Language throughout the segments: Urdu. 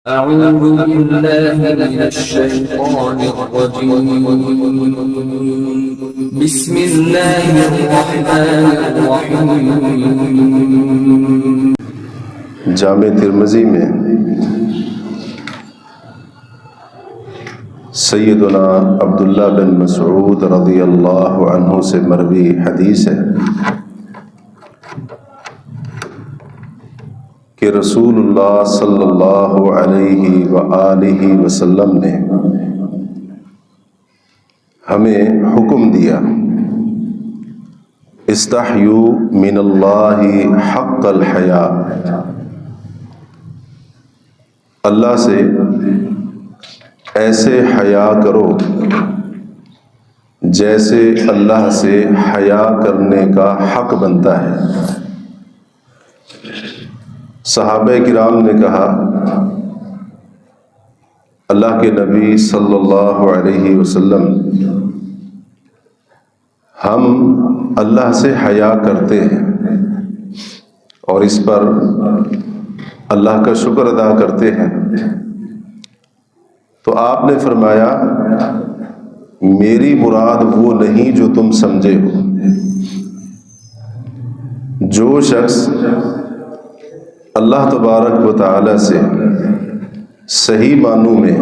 أعوذ بالله من الشيطان الرجيم بسم الله الرحمن الرحيم۔ جامع ترمذی میں سیدنا عبداللہ بن مسعود رضی اللہ عنہ سے مروی حدیث ہے کہ رسول اللہ صلی اللہ علیہ وآلہ وسلم نے ہمیں حکم دیا، استحیوا من اللہ حق الحیاء، اللہ سے ایسے حیا کرو جیسے اللہ سے حیا کرنے کا حق بنتا ہے۔ صحابہ کرام نے کہا، اللہ کے نبی صلی اللہ علیہ وسلم، ہم اللہ سے حیا کرتے ہیں اور اس پر اللہ کا شکر ادا کرتے ہیں۔ تو آپ نے فرمایا، میری مراد وہ نہیں جو تم سمجھے ہو۔ جو شخص اللہ تبارک و تعالی سے صحیح معنوں میں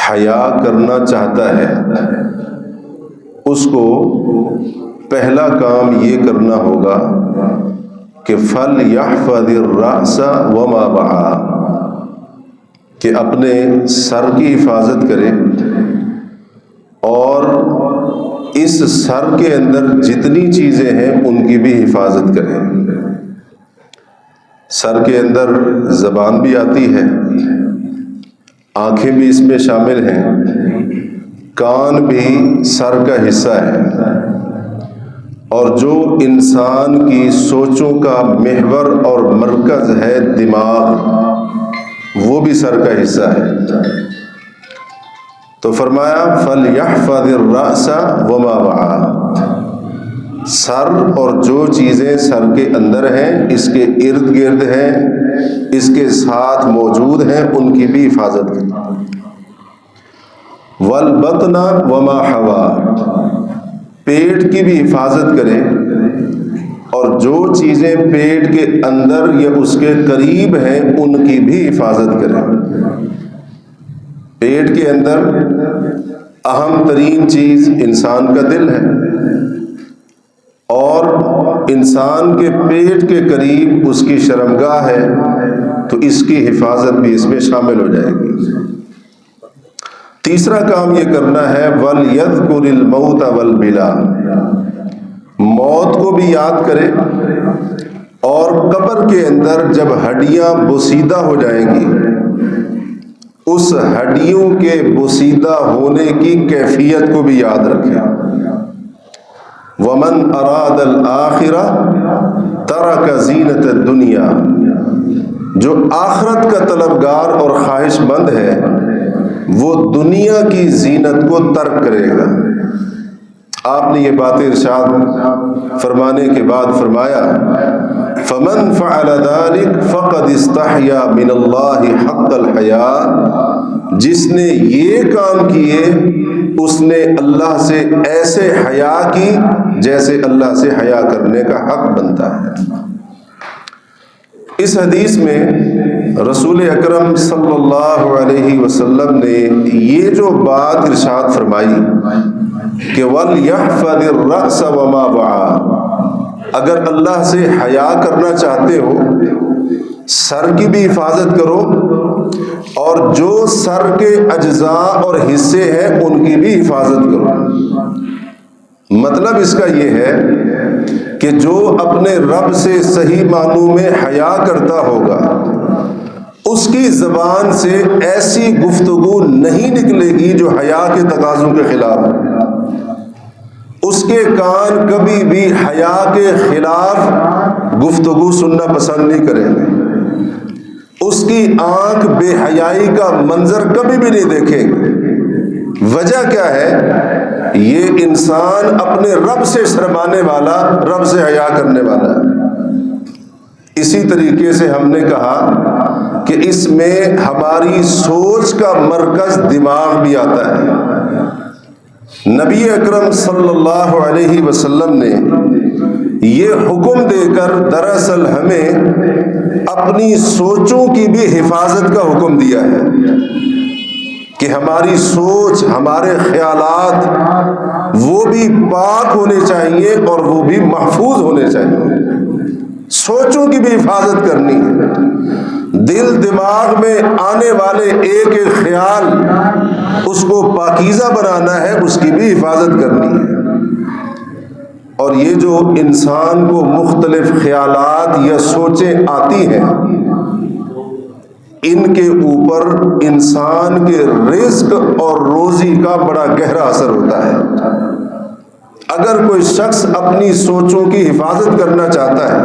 حیا کرنا چاہتا ہے، اس کو پہلا کام یہ کرنا ہوگا کہ فَلْيَحْفَظِ الرَّأْسَ وَمَا وَعَى، کہ اپنے سر کی حفاظت کرے اور اس سر کے اندر جتنی چیزیں ہیں ان کی بھی حفاظت کرے۔ سر کے اندر زبان بھی آتی ہے، آنکھیں بھی اس میں شامل ہیں، کان بھی سر کا حصہ ہے، اور جو انسان کی سوچوں کا محور اور مرکز ہے دماغ، وہ بھی سر کا حصہ ہے۔ تو فرمایا فَلْيَحْفَظِ الرَّأْسَ وَمَا وَعَى، سر اور جو چیزیں سر کے اندر ہیں، اس کے ارد گرد ہیں، اس کے ساتھ موجود ہیں، ان کی بھی حفاظت کریں۔ وَالْبَطْنَ وَمَا حَوَى، پیٹ کی بھی حفاظت کریں اور جو چیزیں پیٹ کے اندر یا اس کے قریب ہیں ان کی بھی حفاظت کریں۔ پیٹ کے اندر اہم ترین چیز انسان کا دل ہے، اور انسان کے پیٹ کے قریب اس کی شرمگاہ ہے، تو اس کی حفاظت بھی اس میں شامل ہو جائے گی۔ تیسرا کام یہ کرنا ہے وَلْيَذْكُرِ الْمَوْتَ وَالْبِلَا، موت کو بھی یاد کرے، اور قبر کے اندر جب ہڈیاں بوسیدہ ہو جائیں گی، اس ہڈیوں کے بوسیدہ ہونے کی کیفیت کو بھی یاد رکھے۔ وَمَنْ أَرَادَ الْآخِرَةَ تَرَكَ زِينَةَ الدُّنْيَا، جو آخرت کا طلبگار اور خواہش مند ہے وہ دنیا کی زینت کو ترک کرے گا۔ آپ نے یہ باتیں ارشاد فرمانے کے بعد فرمایا فَمَنْ فَعَلَ ذَلِكَ فَقَدْ اسْتَحْيَا مِنَ اللَّهِ حَقَّ الْحَيَاءِ، جس نے یہ کام کیے اس نے اللہ سے ایسے حیا کی جیسے اللہ سے حیا کرنے کا حق بنتا ہے۔ اس حدیث میں رسول اکرم صلی اللہ علیہ وسلم نے یہ جو بات ارشاد فرمائی کہ وَلْيَحْفَظِ الرَّأْسَ وَمَا وَعَى، اگر اللہ سے حیا کرنا چاہتے ہو سر کی بھی حفاظت کرو، اور جو سر کے اجزاء اور حصے ہیں ان کی بھی حفاظت کرو۔ مطلب اس کا یہ ہے کہ جو اپنے رب سے صحیح معنوں میں حیا کرتا ہوگا اس کی زبان سے ایسی گفتگو نہیں نکلے گی جو حیا کے تقاضوں کے خلاف ہے، اس کے کان کبھی بھی حیا کے خلاف گفتگو سننا پسند نہیں کریں گے، اس کی آنکھ بے حیائی کا منظر کبھی بھی نہیں دیکھیں گے۔ وجہ کیا ہے؟ یہ انسان اپنے رب سے شرمانے والا، رب سے حیا کرنے والا ہے۔ اسی طریقے سے ہم نے کہا کہ اس میں ہماری سوچ کا مرکز دماغ بھی آتا ہے۔ نبی اکرم صلی اللہ علیہ وسلم نے یہ حکم دے کر دراصل ہمیں اپنی سوچوں کی بھی حفاظت کا حکم دیا ہے کہ ہماری سوچ، ہمارے خیالات وہ بھی پاک ہونے چاہیے اور وہ بھی محفوظ ہونے چاہیے۔ سوچوں کی بھی حفاظت کرنی ہے، دل دماغ میں آنے والے ایک ایک خیال اس کو پاکیزہ بنانا ہے، اس کی بھی حفاظت کرنی ہے۔ اور یہ جو انسان کو مختلف خیالات یا سوچیں آتی ہیں، ان کے اوپر انسان کے رزق اور روزی کا بڑا گہرا اثر ہوتا ہے۔ اگر کوئی شخص اپنی سوچوں کی حفاظت کرنا چاہتا ہے،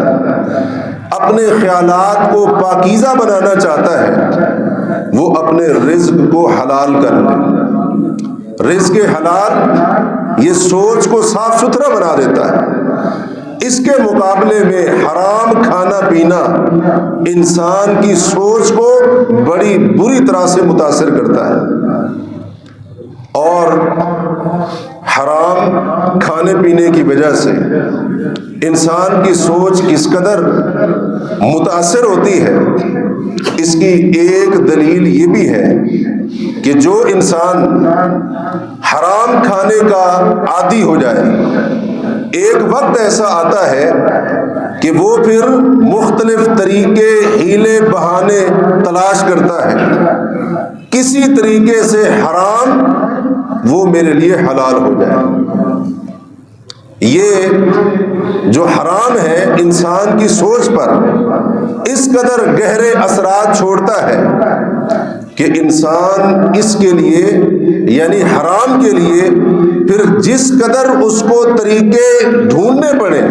اپنے خیالات کو پاکیزہ بنانا چاہتا ہے، وہ اپنے رزق کو حلال کر لے۔ رزق حلال یہ سوچ کو صاف ستھرا بنا دیتا ہے۔ اس کے مقابلے میں حرام کھانا پینا انسان کی سوچ کو بڑی بری طرح سے متاثر کرتا ہے، اور حرام کھانے پینے کی وجہ سے انسان کی سوچ کس قدر متاثر ہوتی ہے، اس کی ایک دلیل یہ بھی ہے کہ جو انسان حرام کھانے کا عادی ہو جائے، ایک وقت ایسا آتا ہے کہ وہ پھر مختلف طریقے، ہیلے بہانے تلاش کرتا ہے، کسی طریقے سے حرام وہ میرے لیے حلال ہو جائے۔ یہ جو حرام ہے انسان کی سوچ پر اس قدر گہرے اثرات چھوڑتا ہے کہ انسان اس کے لیے، یعنی حرام کے لیے، پھر جس قدر اس کو طریقے ڈھونڈنے پڑے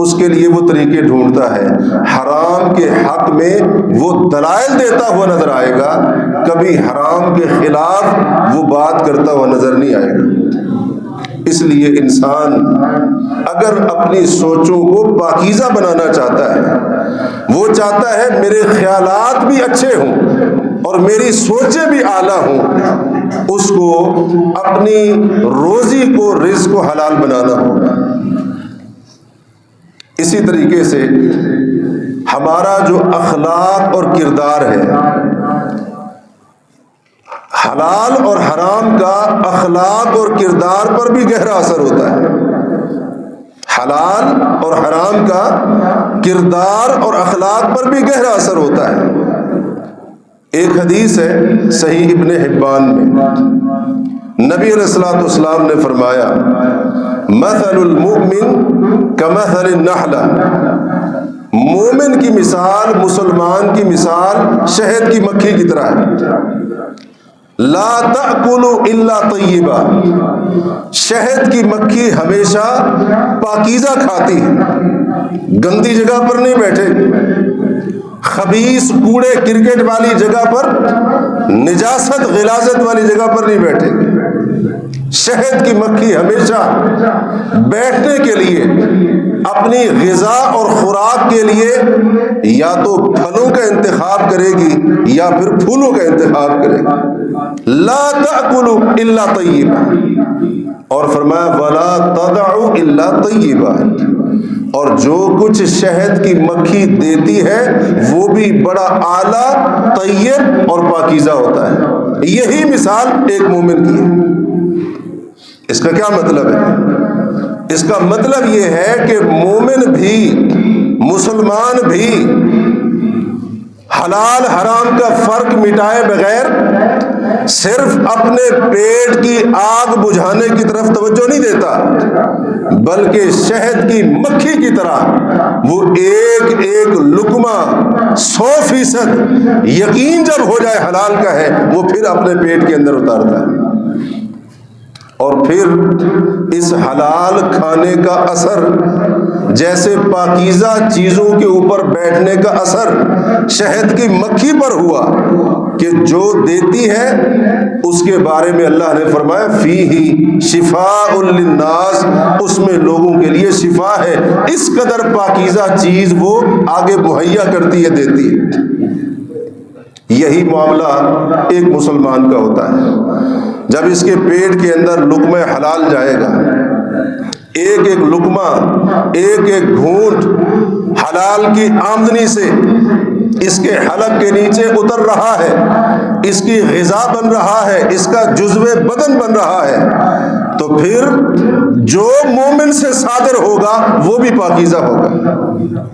اس کے لیے وہ طریقے ڈھونڈتا ہے۔ حرام کے حق میں وہ دلائل دیتا ہوا نظر آئے گا، کبھی حرام کے خلاف وہ بات کرتا ہوا نظر نہیں آئے گا۔ اس لیے انسان اگر اپنی سوچوں کو پاکیزہ بنانا چاہتا ہے، وہ چاہتا ہے میرے خیالات بھی اچھے ہوں اور میری سوچیں بھی اعلیٰ ہوں، اس کو اپنی روزی کو، رزق کو حلال بنانا ہوگا۔ اسی طریقے سے ہمارا جو اخلاق اور کردار ہے، حلال اور حرام کا اخلاق اور کردار پر بھی گہرا اثر ہوتا ہے۔ حلال اور حرام کا کردار اور اخلاق پر بھی گہرا اثر ہوتا ہے۔ ایک حدیث ہے صحیح ابن حبان میں، نبی علیہ الصلوۃ والسلام نے فرمایا، مثل المؤمن کمثل النحلہ، مومن کی مثال، مسلمان کی مثال شہد کی مکھی کی طرح ہے۔ لا تأکل الا طیبا، شہد کی مکھی ہمیشہ پاکیزہ کھاتی ہے، گندی جگہ پر نہیں بیٹھے گی، خبیث کوڑے کرکٹ والی جگہ پر، نجاست غلاظت والی جگہ پر نہیں بیٹھے گی۔ شہد کی مکھی ہمیشہ بیٹھنے کے لیے، اپنی غذا اور خوراک کے لیے یا تو پھلوں کا انتخاب کرے گی یا پھر پھولوں کا انتخاب کرے گی۔ لا تأکل الا طیبا، اور فرمایا ولا تدع الا طیبا، اور جو کچھ شہد کی مکھی دیتی ہے وہ بھی بڑا اعلیٰ، طیب اور پاکیزہ ہوتا ہے۔ یہی مثال ایک مومن کی ہے۔ اس کا کیا مطلب ہے؟ اس کا مطلب یہ ہے کہ مومن بھی، مسلمان بھی حلال حرام کا فرق مٹائے بغیر صرف اپنے پیٹ کی آگ بجھانے کی طرف توجہ نہیں دیتا، بلکہ شہد کی مکھی کی طرح وہ ایک ایک لقمہ 100% یقین جب ہو جائے حلال کا ہے، وہ پھر اپنے پیٹ کے اندر اتارتا ہے، اور پھر اس حلال کھانے کا اثر جیسے پاکیزہ چیزوں کے اوپر بیٹھنے کا اثر شہد کی مکھی پر ہوا کہ جو دیتی ہے اس کے بارے میں اللہ نے فرمایا فیہ شفاء للناس، اس میں لوگوں کے لیے شفا ہے۔ اس قدر پاکیزہ چیز وہ آگے مہیا کرتی ہے، دیتی ہے۔ یہی معاملہ ایک مسلمان کا ہوتا ہے۔ جب اس کے پیٹ کے اندر لقمہ حلال جائے گا، ایک ایک لقمہ، ایک ایک گھونٹ حلال کی آمدنی سے اس کے حلق کے نیچے اتر رہا ہے، اس کی غذا بن رہا ہے، اس کا جزو بدن بن رہا ہے، تو پھر جو مومن سے صادر ہوگا وہ بھی پاکیزہ ہوگا۔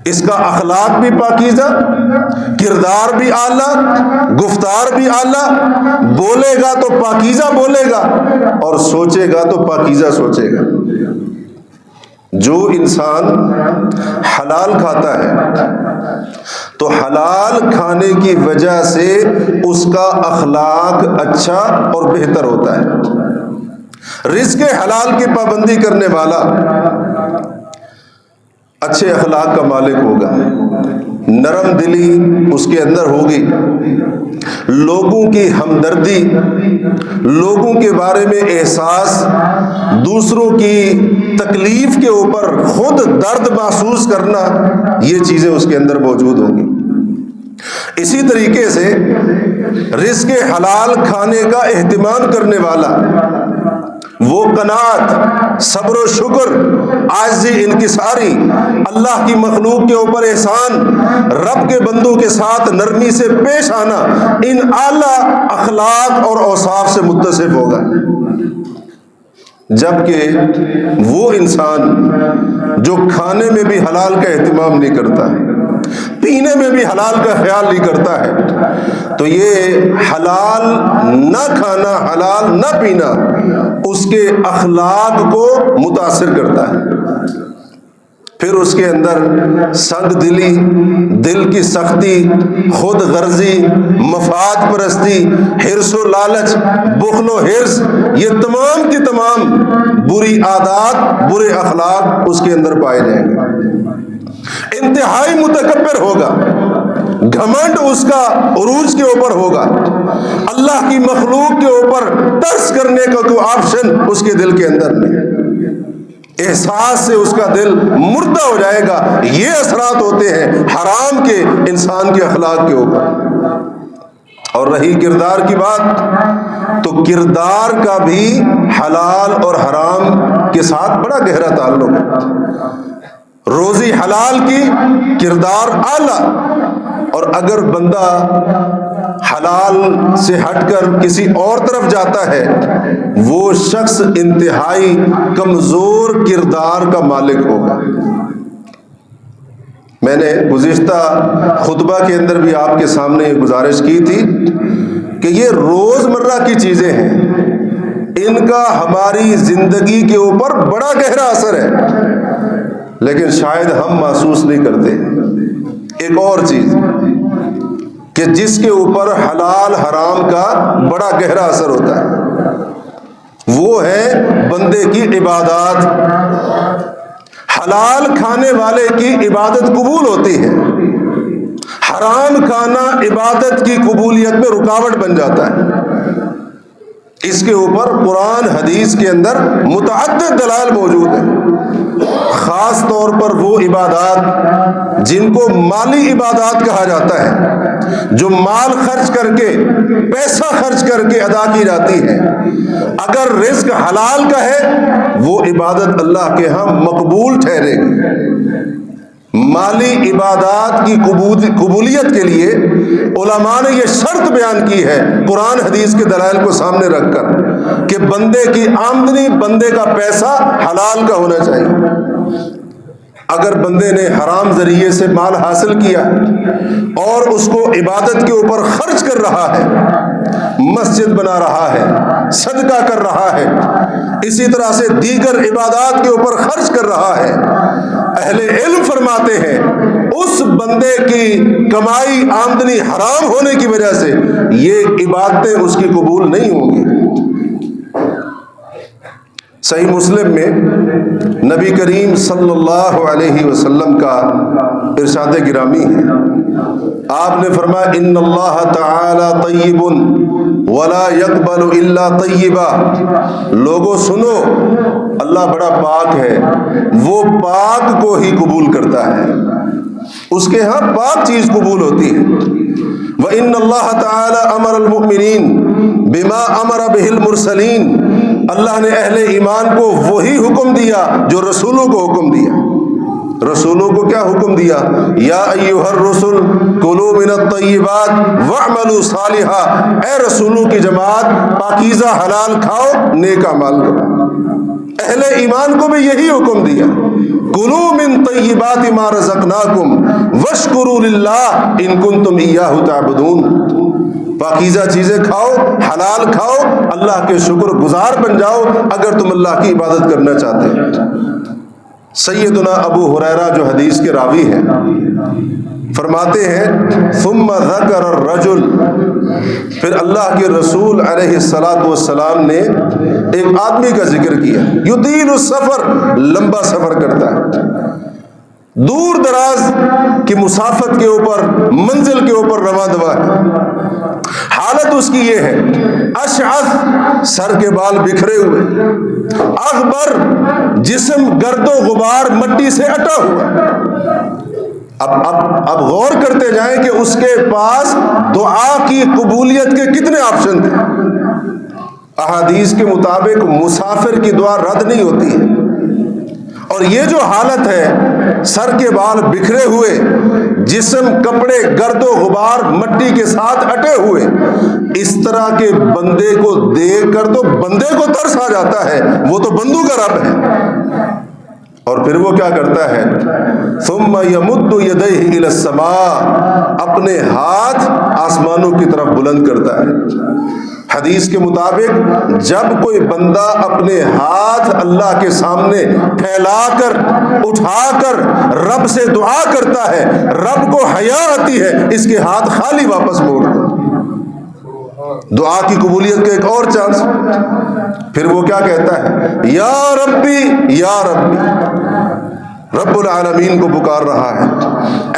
اس کا اخلاق بھی پاکیزہ، کردار بھی اعلیٰ، گفتار بھی اعلیٰ، بولے گا تو پاکیزہ بولے گا اور سوچے گا تو پاکیزہ سوچے گا۔ جو انسان حلال کھاتا ہے تو حلال کھانے کی وجہ سے اس کا اخلاق اچھا اور بہتر ہوتا ہے۔ رزق حلال کی پابندی کرنے والا اچھے اخلاق کا مالک ہوگا، نرم دلی اس کے اندر ہوگی، لوگوں کی ہمدردی، لوگوں کے بارے میں احساس، دوسروں کی تکلیف کے اوپر خود درد محسوس کرنا، یہ چیزیں اس کے اندر موجود ہوں گی۔ اسی طریقے سے رزق حلال کھانے کا اہتمام کرنے والا، وہ قناعت، صبر و شکر، عاجزی، انکساری، اللہ کی مخلوق کے اوپر احسان، رب کے بندوں کے ساتھ نرمی سے پیش آنا، ان اعلیٰ اخلاق اور اوصاف سے متصف ہوگا۔ جبکہ وہ انسان جو کھانے میں بھی حلال کا اہتمام نہیں کرتا، پینے میں بھی حلال کا خیال نہیں کرتا ہے، تو یہ حلال نہ کھانا، حلال نہ پینا اس کے اخلاق کو متاثر کرتا ہے۔ پھر اس کے اندر سنگ دلی، دل کی سختی، خود غرضی، مفاد پرستی، حرص و لالچ، بخل و حرص، یہ تمام کی تمام بری عادات، برے اخلاق اس کے اندر پائے جائیں گے۔ انتہائی متکبر ہوگا، گھمنڈ اس کا عروج کے اوپر ہوگا، اللہ کی مخلوق کے اوپر ترس کرنے کا کوئی آپشن اس کے دل کے اندر نہیں، احساس سے اس کا دل مردہ ہو جائے گا۔ یہ اثرات ہوتے ہیں حرام کے انسان کے اخلاق کے اوپر۔ اور رہی کردار کی بات، تو کردار کا بھی حلال اور حرام کے ساتھ بڑا گہرا تعلق ہے۔ روزی حلال کی، کردار اعلیٰ، اور اگر بندہ حلال سے ہٹ کر کسی اور طرف جاتا ہے، وہ شخص انتہائی کمزور کردار کا مالک ہوگا۔ میں نے گزشتہ خطبہ کے اندر بھی آپ کے سامنے یہ گزارش کی تھی کہ یہ روزمرہ کی چیزیں ہیں، ان کا ہماری زندگی کے اوپر بڑا گہرا اثر ہے، لیکن شاید ہم محسوس نہیں کرتے۔ ایک اور چیز کہ جس کے اوپر حلال حرام کا بڑا گہرا اثر ہوتا ہے، وہ ہے بندے کی عبادات۔ حلال کھانے والے کی عبادت قبول ہوتی ہے، حرام کھانا عبادت کی قبولیت میں رکاوٹ بن جاتا ہے۔ اس کے اوپر قرآن حدیث کے اندر متعدد دلائل موجود ہیں، خاص طور پر وہ عبادات جن کو مالی عبادات کہا جاتا ہے، جو مال خرچ کر کے، پیسہ خرچ کر کے ادا کی جاتی ہے۔ اگر رزق حلال کا ہے، وہ عبادت اللہ کے ہاں مقبول ٹھہرے گی۔ مالی عبادات کی قبولیت کے لیے علماء نے یہ شرط بیان کی ہے قرآن حدیث کے دلائل کو سامنے رکھ کر کہ بندے کی آمدنی، بندے کا پیسہ حلال کا ہونا چاہیے۔ اگر بندے نے حرام ذریعے سے مال حاصل کیا اور اس کو عبادت کے اوپر خرچ کر رہا ہے، مسجد بنا رہا ہے، صدقہ کر رہا ہے، اسی طرح سے دیگر عبادات کے اوپر خرچ کر رہا ہے، اہل علم فرماتے ہیں اس بندے کی کمائی، آمدنی حرام ہونے کی وجہ سے یہ عبادتیں اس کی قبول نہیں ہوں گی۔ صحیح مسلم میں نبی کریم صلی اللہ علیہ وسلم کا ارشاد گرامی ہے، آپ نے فرمایا ان اللہ تعالی طیب ولا يقبل الا طیبا۔ لوگوں سنو، اللہ بڑا پاک ہے، وہ پاک کو ہی قبول کرتا ہے، اس کے ہاں پاک چیز قبول ہوتی ہے۔ وَإِنَّ اللَّهَ تَعَالَى أَمَرَ الْمُؤْمِنِينَ بِمَا أَمَرَ بِهِ الْمُرْسَلِينَ، اللہ نے اہل ایمان کو وہی حکم دیا جو رسولوں کو حکم دیا۔ رسولوں کو کیا حکم دیا؟ یا ایھا الرسل کلوا من الطیبات واعملوا صالحا، اے رسولوں کی جماعت پاکیزہ حلال کھاؤ، نیک اعمال کرو۔ اہل ایمان کو بھی یہی حکم دیا، کلوا من طیبات ما رزقناکم واشکروا للہ ان کنتم ایاہ تعبدون، پاکیزہ چیزیں کھاؤ، حلال کھاؤ، اللہ کے شکر گزار بن جاؤ اگر تم اللہ کی عبادت کرنا چاہتے ہو۔ سیدنا ابو ہریرہ جو حدیث کے راوی ہیں فرماتے ہیں ثم ذکر الرجل، پھر اللہ کے رسول علیہ الصلاۃ والسلام نے ایک آدمی کا ذکر کیا، یطیل السفر، لمبا سفر کرتا ہے، دور دراز کی مسافت کے اوپر، منزل کے اوپر رواں دوا ہے، حالت اس کی یہ ہے اشعث، سر کے بال بکھرے ہوئے، اغبر، جسم گرد و غبار مٹی سے اٹا ہوا۔ اب غور کرتے جائیں کہ اس کے پاس دعا کی قبولیت کے کتنے آپشن تھے۔ احادیث کے مطابق مسافر کی دعا رد نہیں ہوتی ہے، اور یہ جو حالت ہے سر کے بال بکھرے ہوئے، جسم کپڑے گرد و غبار مٹی کے ساتھ اٹے ہوئے، اس طرح کے بندے کو دیکھ کر تو بندے کو ترس آ جاتا ہے، وہ تو بندوں کا رب ہے۔ اور پھر وہ کیا کرتا ہے، ثم یمد یدیہ الی السماء، اپنے ہاتھ آسمانوں کی طرف بلند کرتا ہے۔ حدیث کے مطابق جب کوئی بندہ اپنے ہاتھ اللہ کے سامنے پھیلا کر اٹھا کر رب سے دعا کرتا ہے، رب کو حیا آتی ہے اس کے ہاتھ خالی واپس موڑ دے۔ دعا کی قبولیت کا ایک اور چانس۔ پھر وہ کیا کہتا ہے، یا ربی یا ربی، رب العالمین کو پکار رہا ہے،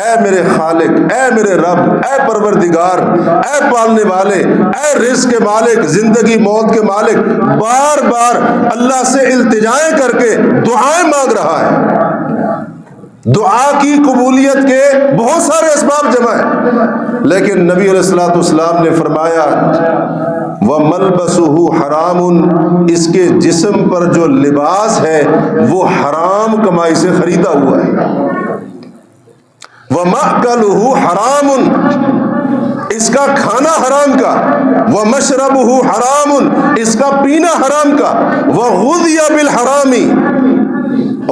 اے میرے خالق، اے میرے رب، اے پروردگار، اے پالنے والے، اے رزق کے مالک، زندگی موت کے مالک، بار بار اللہ سے التجائیں کر کے دعائیں مانگ رہا ہے۔ دعا کی قبولیت کے بہت سارے اسباب جمع ہیں، لیکن نبی علیہ الصلوۃ والسلام نے فرمایا وَمَلْبَسُهُ حَرَامٌ، اس کے جسم پر جو لباس ہے وہ حرام کمائی سے خریدا ہوا ہے۔ وَمَأْكَلُهُ حَرَامٌ، اس کا کھانا حرام کا، وَمَشْرَبُهُ حَرَامٌ، اس کا پینا حرام کا، وَغُذِيَ بِالْحَرَامِ،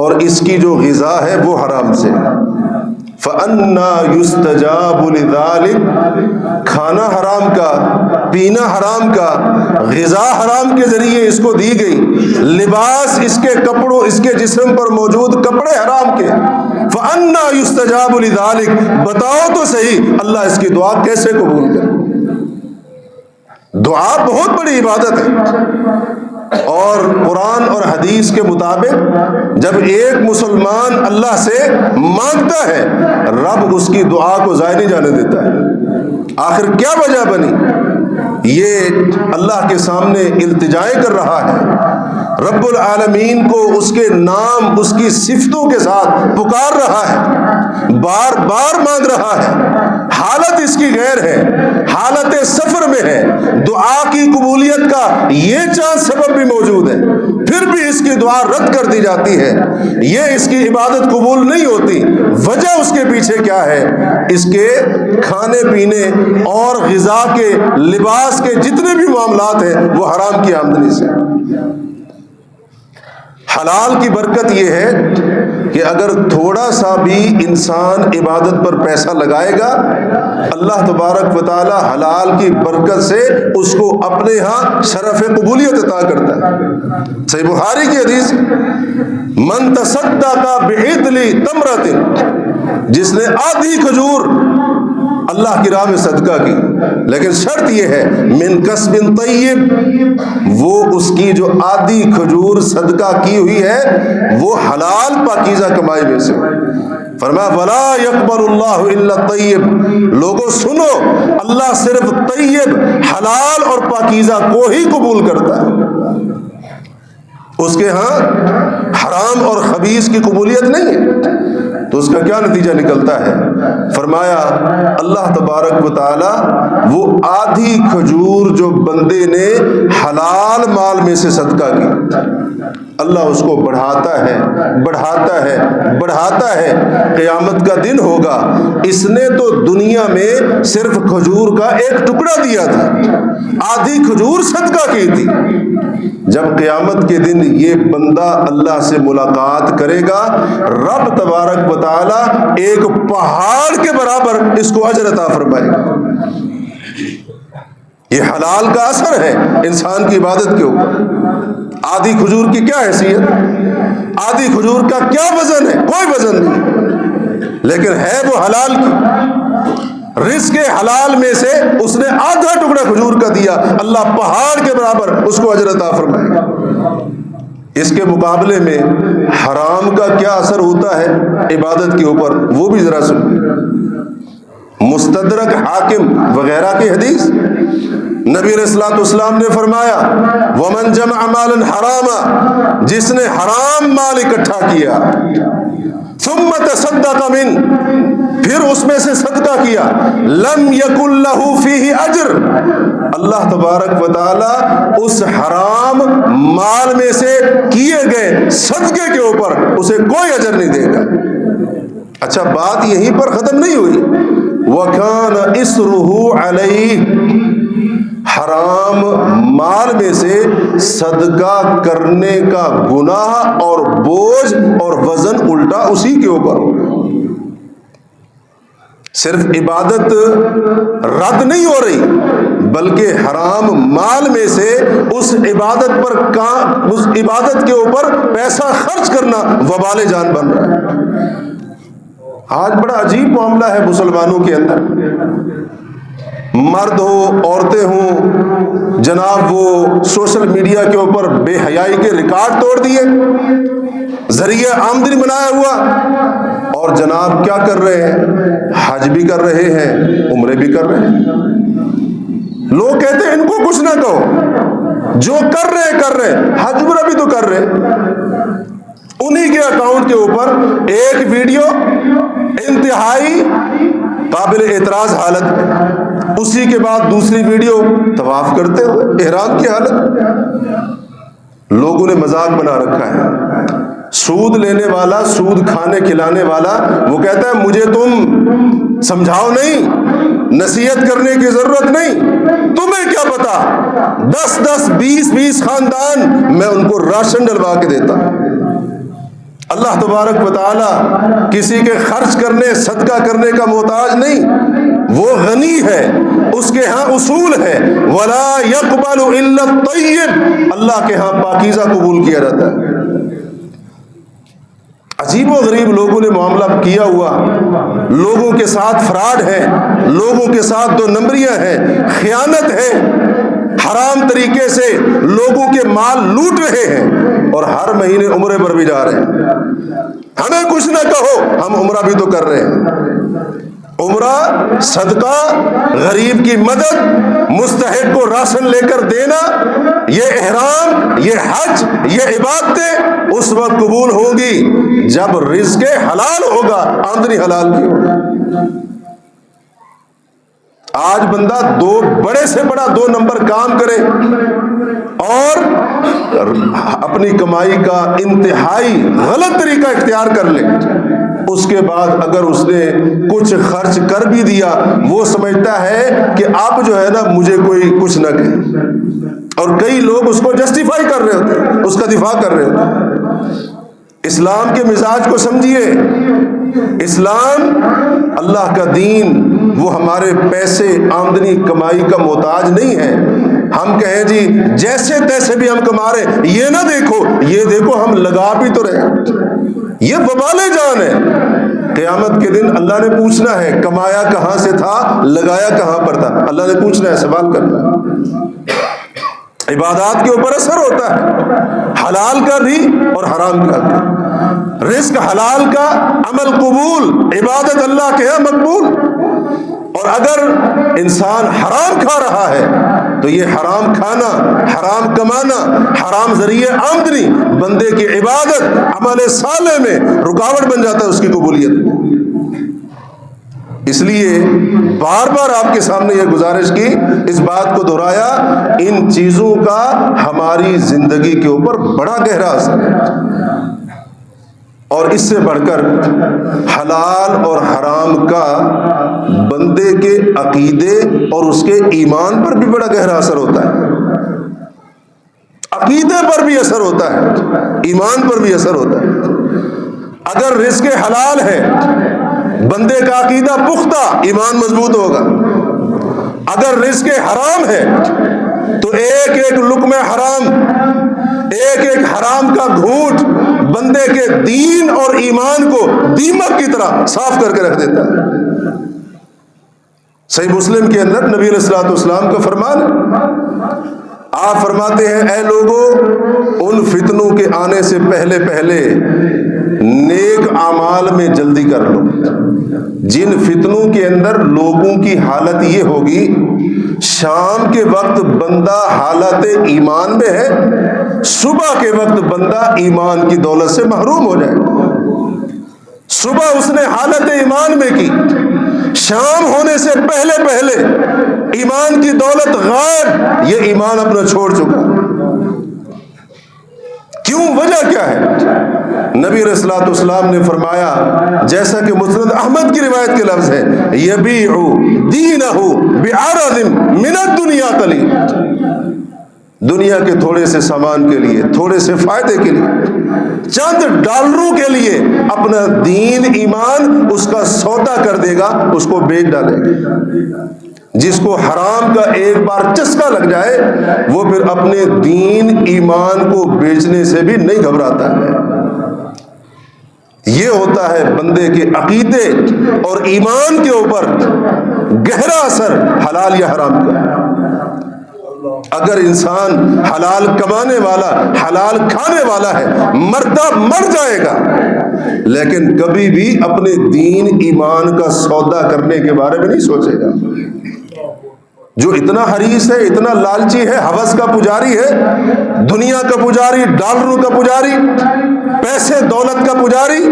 اور اس کی جو غذا ہے وہ حرام سے۔ فَأَنَّا يُسْتَجَابُ لِذَلِكَ، کھانا حرام کا، پینا حرام کا، غذا حرام کے ذریعے اس کو دی گئی، لباس اس کے کپڑوں، اس کے جسم پر موجود کپڑے حرام کے، فَأَنَّا يُسْتَجَابُ لِذَلِكَ، بتاؤ تو صحیح اللہ اس کی دعا کیسے قبول کرے۔ دعا بہت بڑی عبادت ہے، اور قرآن اور حدیث کے مطابق جب ایک مسلمان اللہ سے مانگتا ہے رب اس کی دعا کو ضائع نہیں جانے دیتا ہے۔ آخر کیا وجہ بنی؟ یہ اللہ کے سامنے التجائیں کر رہا ہے، رب العالمین کو اس کے نام، اس کی صفتوں کے ساتھ پکار رہا ہے، بار بار مانگ رہا ہے، حالت اس کی غیر ہے، حالت سفر میں ہے، دعا کی قبولیت کا یہ چانس سبب بھی موجود ہے، پھر بھی اس کی دعا رد کر دی جاتی ہے، یہ اس کی عبادت قبول نہیں ہوتی۔ وجہ اس کے پیچھے کیا ہے؟ اس کے کھانے پینے اور غذا کے، لباس کے جتنے بھی معاملات ہیں وہ حرام کی آمدنی سے۔ حلال کی برکت یہ ہے کہ اگر تھوڑا سا بھی انسان عبادت پر پیسہ لگائے گا، اللہ تبارک و تعالی حلال کی برکت سے اس کو اپنے ہاں شرف قبولیت عطا کرتا ہے۔ صحیح بخاری کی حدیث، من تصدق بعدل تمرۃ، جس نے آدھی کھجور اللہ کی راہ میں صدقہ کی، لیکن شرط یہ ہے من کسب طیب، وہ اس کی جو آدھی کھجور صدقہ کی ہوئی ہے وہ حلال پاکیزہ کمائی میں سے۔ فرمایا ولا یقبل اللہ الا طیب، لوگوں سنو، اللہ صرف طیب، حلال اور پاکیزہ کو ہی قبول کرتا ہے، اس کے ہاں حرام اور خبیث کی قبولیت نہیں ہے، تو اس کا کیا نتیجہ نکلتا ہے؟ فرمایا اللہ تبارک و تعالی وہ آدھی کھجور جو بندے نے حلال مال میں سے صدقہ کی، اللہ اس کو بڑھاتا ہے بڑھاتا ہے بڑھاتا ہے، قیامت کا دن ہوگا اس نے تو دنیا میں صرف کھجور کا ایک ٹکڑا دیا تھا، آدھی کھجور صدقہ کی تھی، جب قیامت کے دن یہ بندہ اللہ سے ملاقات کرے گا، رب تبارک و تعالی ایک پہاڑ کے برابر اس کو اجر عطا فرمائے گا۔ یہ حلال کا اثر ہے انسان کی عبادت کے اوپر۔ آدھی کھجور کی کیا حیثیت، آدھی کھجور کا کیا وزن ہے؟ کوئی وزن نہیں، لیکن ہے وہ حلال کی، رزق حلال میں سے اس نے آدھا ٹکڑا کھجور کا دیا، اللہ پہاڑ کے برابر اس کو اجر عطا فرمائے گا۔ اس کے مقابلے میں حرام کا کیا اثر ہوتا ہے عبادت کے اوپر، وہ بھی ذرا سنیں۔ مستدرک حاکم وغیرہ کی حدیث، نبی علیہ الصلوۃ والسلام نے فرمایا ومن جمع مالا حراما، جس نے حرام مال اکٹھا کیا، ثم تصدق من، پھر اس میں سے صدقہ کیا، لم یکن لہ فیہ اجر، اللہ تبارک و تعالی اس حرام مال میں سے کیے گئے صدقے کے اوپر اسے کوئی اجر نہیں دے گا۔ اچھا بات یہیں پر ختم نہیں ہوئی، وَكَانَ إِسْرُهُ عَلَيْهِ، حرام مال میں سے صدقہ کرنے کا گناہ اور بوجھ اور وزن الٹا اسی کے اوپر۔ صرف عبادت رد نہیں ہو رہی، بلکہ حرام مال میں سے اس عبادت پر اس عبادت کے اوپر پیسہ خرچ کرنا وبال جان بن رہا ہے۔ آج بڑا عجیب معاملہ ہے مسلمانوں کے اندر، مرد ہو عورتیں ہوں، جناب وہ سوشل میڈیا کے اوپر بے حیائی کے ریکارڈ توڑ دیے، ذریعہ آمدنی بنایا ہوا، اور جناب کیا کر رہے ہیں؟ حج بھی کر رہے ہیں، عمرے بھی کر رہے ہیں۔ لوگ کہتے ہیں ان کو کچھ نہ کہو، جو کر رہے حج عمرہ بھی تو کر رہے، انہی کے اکاؤنٹ کے اوپر ایک ویڈیو انتہائی قابل اعتراض حالت میں، اسی کے بعد دوسری ویڈیو طواف کرتے ہوئے احرام کی حالت۔ لوگوں نے مذاق بنا رکھا ہے، سود لینے والا، سود کھانے کھلانے والا، وہ کہتا ہے مجھے تم سمجھاؤ نہیں، نصیحت کرنے کی ضرورت نہیں، تمہیں کیا پتا، 10 20 خاندان میں ان کو راشن ڈلوا کے دیتا۔ اللہ تبارک و تعالی کسی کے خرچ کرنے صدقہ کرنے کا محتاج نہیں، وہ غنی ہے، اس کے ہاں اصول ہے، ولا يقبل الا الطیب، اللہ کے ہاں پاکیزہ قبول کیا جاتا ہے۔ عجیب و غریب لوگوں نے معاملہ کیا ہوا، لوگوں کے ساتھ فراڈ ہے، لوگوں کے ساتھ دو نمبریاں ہیں، خیانت ہے، حرام طریقے سے لوگوں کے مال لوٹ رہے ہیں، اور ہر مہینے عمرے پر بھی جا رہے ہیں۔ ہمیں کچھ نہ کہو، ہم عمرہ بھی تو کر رہے ہیں۔ عمرہ، صدقہ، غریب کی مدد، مستحق کو راشن لے کر دینا، یہ احرام، یہ حج، یہ عبادتیں اس وقت قبول ہوں گی جب رزق حلال ہوگا، آمدنی حلال کی ہوگی۔ آج بندہ بڑے سے بڑا 2 نمبر کام کرے اور اپنی کمائی کا انتہائی غلط طریقہ اختیار کر لے، اس کے بعد اگر اس نے کچھ خرچ کر بھی دیا، وہ سمجھتا ہے کہ اب جو ہے نا مجھے کوئی کچھ نہ کہے، اور کئی لوگ اس کو جسٹیفائی کر رہے ہوتے ہیں، اس کا دفاع کر رہے ہوتے ہیں۔ اسلام کے مزاج کو سمجھیے، اسلام اللہ کا دین وہ ہمارے پیسے آمدنی کمائی کا محتاج نہیں ہے۔ ہم کہیں جی جیسے تیسے بھی ہم کما رہے، یہ نہ دیکھو، یہ دیکھو ہم لگا بھی تو رہے، یہ وبال جان ہے۔ قیامت کے دن اللہ نے پوچھنا ہے کمایا کہاں سے تھا، لگایا کہاں پر تھا، اللہ نے پوچھنا ہے، سوال کرنا ہے۔ عبادات کے اوپر اثر ہوتا ہے، حلال کا بھی اور حرام کا بھی۔ رزق حلال کا عمل قبول، عبادت اللہ کے ہاں مقبول، اور اگر انسان حرام کھا رہا ہے تو یہ حرام کھانا، حرام کمانا، حرام ذریعہ آمدنی بندے کی عبادت، عمل صالح میں رکاوٹ بن جاتا ہے اس کی قبولیت میں۔ اس لیے بار بار آپ کے سامنے یہ گزارش کی، اس بات کو دہرایا، ان چیزوں کا ہماری زندگی کے اوپر بڑا گہرا اثر ہے، اور اس سے بڑھ کر حلال اور حرام کا بندے کے عقیدے اور اس کے ایمان پر بھی بڑا گہرا اثر ہوتا ہے۔ عقیدے پر بھی اثر ہوتا ہے، ایمان پر بھی اثر ہوتا ہے۔ اگر رزق حلال ہے، بندے کا عقیدہ پختہ، ایمان مضبوط ہوگا۔ اگر رزق حرام ہے تو ایک ایک لقمہ حرام، ایک ایک حرام کا گھونٹ بندے کے دین اور ایمان کو دیمک کی طرح صاف کر کے رکھ دیتا ہے۔ صحیح مسلم کے اندر نبی علیہ الصلوۃ والسلام کا فرمان ہے، آپ فرماتے ہیں اے لوگوں، ان فتنوں کے آنے سے پہلے پہلے نیک اعمال میں جلدی کر لو۔ جن فتنوں کے اندر لوگوں کی حالت یہ ہوگی، شام کے وقت بندہ حالت ایمان میں ہے، صبح کے وقت بندہ ایمان کی دولت سے محروم ہو جائے۔ صبح اس نے حالت ایمان میں کی، شام ہونے سے پہلے پہلے ایمان کی دولت غائب، یہ ایمان اپنا چھوڑ چکا۔ کیوں؟ وجہ کیا ہے؟ نبی علیہ الصلوۃ والسلام نے فرمایا، جیسا کہ مسند احمد کی روایت کے لفظ ہے، یبیع دینہ بعرض من الدنیا قلیل، دنیا کے تھوڑے سے سامان کے لیے، تھوڑے سے فائدے کے لیے، چند ڈالروں کے لیے اپنا دین ایمان اس کا سودا کر دے گا، اس کو بیچ ڈالے گا۔ جس کو حرام کا ایک بار چسکا لگ جائے، وہ پھر اپنے دین ایمان کو بیچنے سے بھی نہیں گھبراتا ہے۔ یہ ہوتا ہے بندے کے عقیدے اور ایمان کے اوپر گہرا اثر حلال یا حرام کا۔ اگر انسان حلال کمانے والا، حلال کھانے والا ہے، مرتا مر جائے گا، لیکن کبھی بھی اپنے دین ایمان کا سودا کرنے کے بارے میں نہیں سوچے گا۔ جو اتنا حریص ہے، اتنا لالچی ہے، ہوس کا پجاری ہے، دنیا کا پجاری، ڈالروں کا پجاری، پیسے دولت کا پجاری،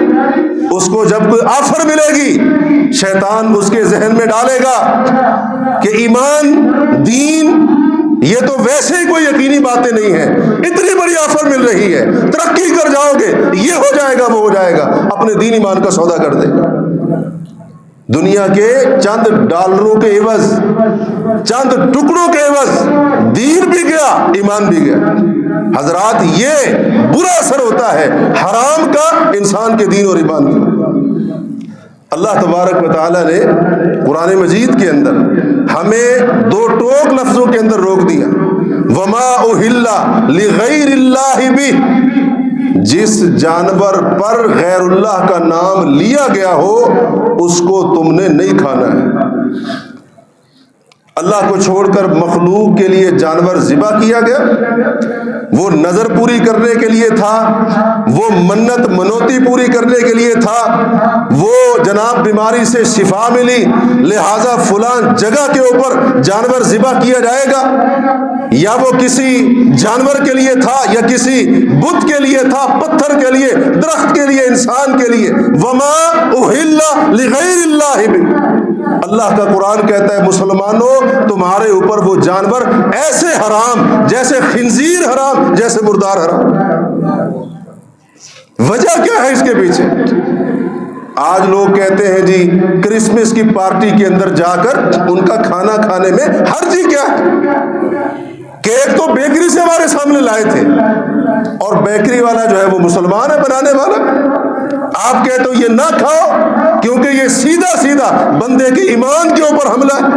اس کو جب کوئی آفر ملے گی، شیطان اس کے ذہن میں ڈالے گا کہ ایمان، دین، یہ تو ویسے ہی کوئی یقینی باتیں نہیں ہیں، اتنی بڑی آفر مل رہی ہے، ترقی کر جاؤ گے، یہ ہو جائے گا، وہ ہو جائے گا، اپنے دین ایمان کا سودا کر دے گا۔ دنیا کے چند ڈالروں کے عوض، چند ٹکڑوں کے عوض دین بھی گیا، ایمان بھی گیا۔ حضرات، یہ برا اثر ہوتا ہے حرام کا انسان کے دین اور ایمان کا۔ اللہ تبارک و تعالیٰ نے قرآن مجید کے اندر ہمیں دو ٹوک لفظوں کے اندر روک دیا، وما اہل لغیر اللہ بہ، جس جانور پر غیر اللہ کا نام لیا گیا ہو اس کو تم نے نہیں کھانا ہے۔ اللہ کو چھوڑ کر مخلوق کے لیے جانور ذبح کیا گیا، وہ نظر پوری کرنے کے لیے تھا، وہ منت منوتی پوری کرنے کے لیے تھا، وہ جناب بیماری سے شفا ملی لہذا فلاں جگہ کے اوپر جانور ذبح کیا جائے گا، یا وہ کسی جانور کے لیے تھا، یا کسی بت کے لیے تھا، پتھر کے لیے، درخت کے لیے، انسان کے لیے۔ وما اہل لغیر اللہ بہ، اللہ کا قرآن کہتا ہے مسلمانوں تمہارے اوپر وہ جانور ایسے حرام جیسے خنزیر حرام، جیسے مردار حرام۔ وجہ کیا ہے اس کے پیچھے؟ آج لوگ کہتے ہیں جی کرسمس کی پارٹی کے اندر جا کر ان کا کھانا کھانے میں حرج کیا ہے؟ کیک تو بیکری سے ہمارے سامنے لائے تھے، اور بیکری والا جو ہے وہ مسلمان ہے بنانے والا، آپ کہتے ہو یہ نہ کھاؤ کیونکہ یہ سیدھا سیدھا بندے کے ایمان کے اوپر حملہ ہے۔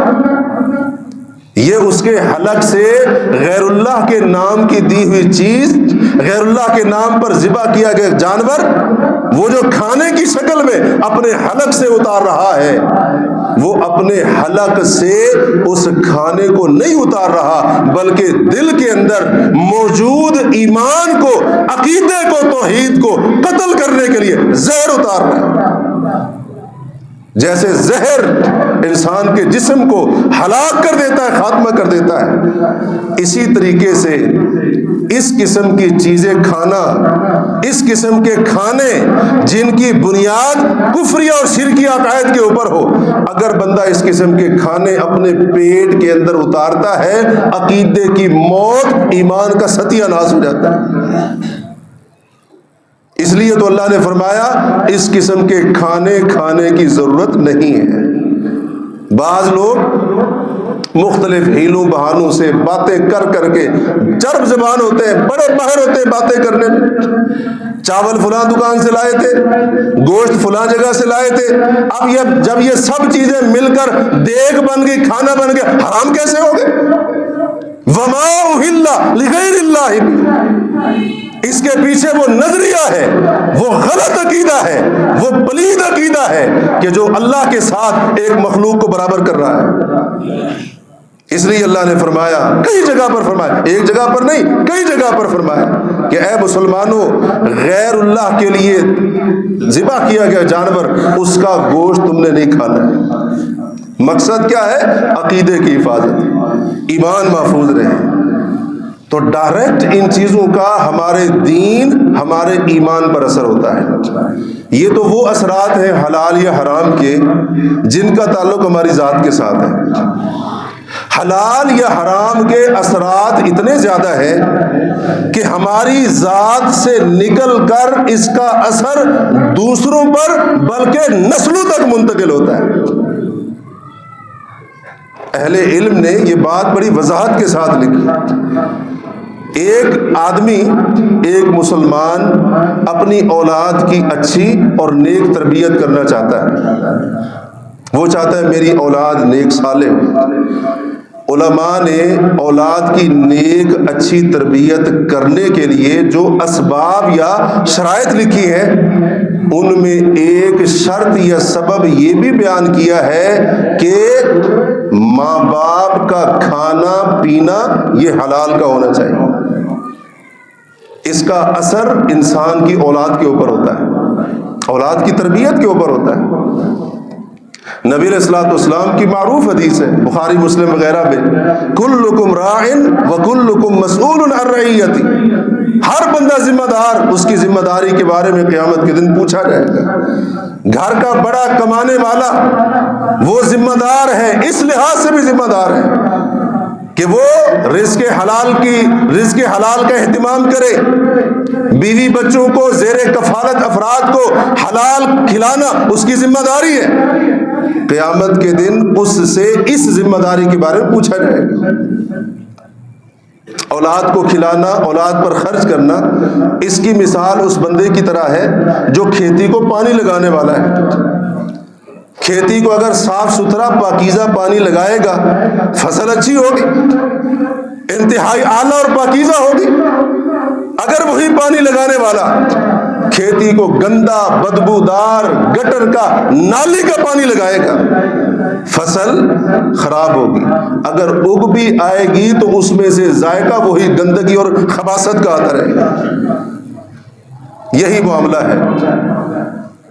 یہ اس کے حلق سے غیر اللہ کے نام کی دی ہوئی چیز، غیر اللہ کے نام پر ذبح کیا گیا جانور، وہ جو کھانے کی شکل میں اپنے حلق سے اتار رہا ہے، وہ اپنے حلق سے اس کھانے کو نہیں اتار رہا، بلکہ دل کے اندر موجود ایمان کو، عقیدے کو، توحید کو قتل کرنے کے لیے زہر اتار رہا ہے۔ جیسے زہر انسان کے جسم کو ہلاک کر دیتا ہے، خاتمہ کر دیتا ہے، اسی طریقے سے اس قسم کی چیزیں کھانا، اس قسم کے کھانے جن کی بنیاد کفری اور شرکی عقائد کے اوپر ہو، اگر بندہ اس قسم کے کھانے اپنے پیٹ کے اندر اتارتا ہے، عقیدے کی موت، ایمان کا ستیہ ناش ہو جاتا ہے۔ اس لیے تو اللہ نے فرمایا اس قسم کے کھانے کھانے کی ضرورت نہیں ہے۔ بعض لوگ مختلف ہیلوں بہانوں سے باتیں کر کر کے چرب زبان ہوتے ہیں، بڑے ماہر ہوتے ہیں باتیں کرنے میں۔ چاول فلاں دکان سے لائے تھے، گوشت فلاں جگہ سے لائے تھے، اب جب یہ سب چیزیں مل کر دیگ بن گئی، کھانا بن گیا، حرام کیسے ہو گئے؟ وما اہل لغیر اللہ بہ، اس کے پیچھے وہ نظریہ ہے، وہ غلط عقیدہ ہے، وہ پلید عقیدہ ہے کہ جو اللہ کے ساتھ ایک مخلوق کو برابر کر رہا ہے۔ اس لیے اللہ نے فرمایا، کئی جگہ پر فرمایا، ایک جگہ پر نہیں کئی جگہ پر فرمایا کہ اے مسلمانوں، غیر اللہ کے لیے ذبح کیا گیا جانور، اس کا گوشت تم نے نہیں کھانا ہے۔ مقصد کیا ہے؟ عقیدے کی حفاظت، ایمان محفوظ رہے۔ تو ڈائریکٹ ان چیزوں کا ہمارے دین، ہمارے ایمان پر اثر ہوتا ہے۔ یہ تو وہ اثرات ہیں حلال یا حرام کے جن کا تعلق ہماری ذات کے ساتھ ہے۔ حلال یا حرام کے اثرات اتنے زیادہ ہیں کہ ہماری ذات سے نکل کر اس کا اثر دوسروں پر بلکہ نسلوں تک منتقل ہوتا ہے۔ اہل علم نے یہ بات بڑی وضاحت کے ساتھ لکھی۔ ایک آدمی، ایک مسلمان اپنی اولاد کی اچھی اور نیک تربیت کرنا چاہتا ہے، وہ چاہتا ہے میری اولاد نیک صالح ہو۔ علماء نے اولاد کی نیک اچھی تربیت کرنے کے لیے جو اسباب یا شرائط لکھی ہیں، ان میں ایک شرط یا سبب یہ بھی بیان کیا ہے کہ ماں باپ کا کھانا پینا یہ حلال کا ہونا چاہیے۔ اس کا اثر انسان کی اولاد کے اوپر ہوتا ہے، اولاد کی تربیت کے اوپر ہوتا ہے۔ نبی علیہ الصلوۃ والسلام کی معروف حدیث ہے، بخاری مسلم وغیرہ میں، کلکم راع وکلکم مسئول عن رعیتہ، ہر بندہ ذمہ دار، اس کی ذمہ داری کے بارے میں قیامت کے دن پوچھا جائے گا۔ گھر کا بڑا کمانے والا وہ ذمہ دار ہے، اس لحاظ سے بھی ذمہ دار ہے کہ وہ رزق حلال کا اہتمام کرے، بیوی بچوں کو زیر کفالت افراد کو حلال کھلانا اس کی ذمہ داری ہے۔ قیامت کے دن اس سے اس ذمہ داری کے بارے میں پوچھا جائے گا۔ اولاد کو کھلانا، اولاد پر خرچ کرنا، اس کی مثال اس بندے کی طرح ہے جو کھیتی کو پانی لگانے والا ہے۔ کھیتی کو اگر صاف ستھرا پاکیزہ پانی لگائے گا، فصل اچھی ہوگی، انتہائی اعلیٰ اور پاکیزہ ہوگی۔ اگر وہی پانی لگانے والا کھیتی کو گندا، بدبودار، گٹر کا، نالی کا پانی لگائے گا، فصل خراب ہوگی۔ اگر اگ بھی آئے گی تو اس میں سے ذائقہ وہی گندگی اور خباثت کا آتا رہے گا۔ یہی معاملہ ہے۔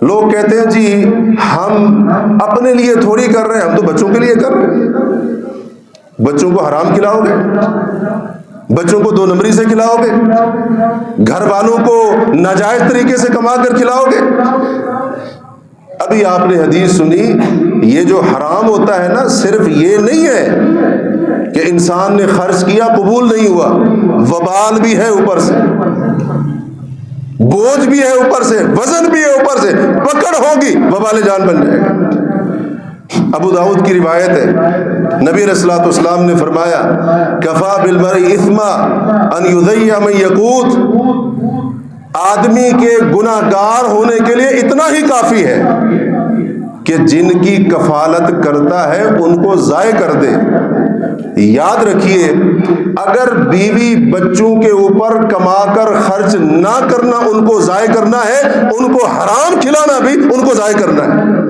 لوگ کہتے ہیں جی ہم اپنے لیے تھوڑی کر رہے ہیں، ہم تو بچوں کے لیے کر رہے ہیں۔ بچوں کو حرام کھلاؤ گے، بچوں کو 2 نمبری سے کھلاؤ گے، گھر والوں کو ناجائز طریقے سے کما کر کھلاؤ گے۔ ابھی آپ نے حدیث سنی، یہ جو حرام ہوتا ہے نا، صرف یہ نہیں ہے کہ انسان نے خرچ کیا قبول نہیں ہوا، وبال بھی ہے اوپر سے، بوجھ بھی ہے اوپر سے، وزن بھی ہے اوپر سے، پکڑ ہوگی، وبال جان بن جائے گا۔ ابو داؤد کی روایت ہے، نبی علیہ الصلوۃ والسلام نے فرمایا، کفا بالمرء اثما ان یضیع من یقوت، آدمی کے گناہ گار ہونے کے لیے اتنا ہی کافی ہے کہ جن کی کفالت کرتا ہے ان کو ضائع کر دے۔ یاد رکھیے، اگر بیوی بچوں کے اوپر کما کر خرچ نہ کرنا ان کو ضائع کرنا ہے، ان کو حرام کھلانا بھی ان کو ضائع کرنا ہے۔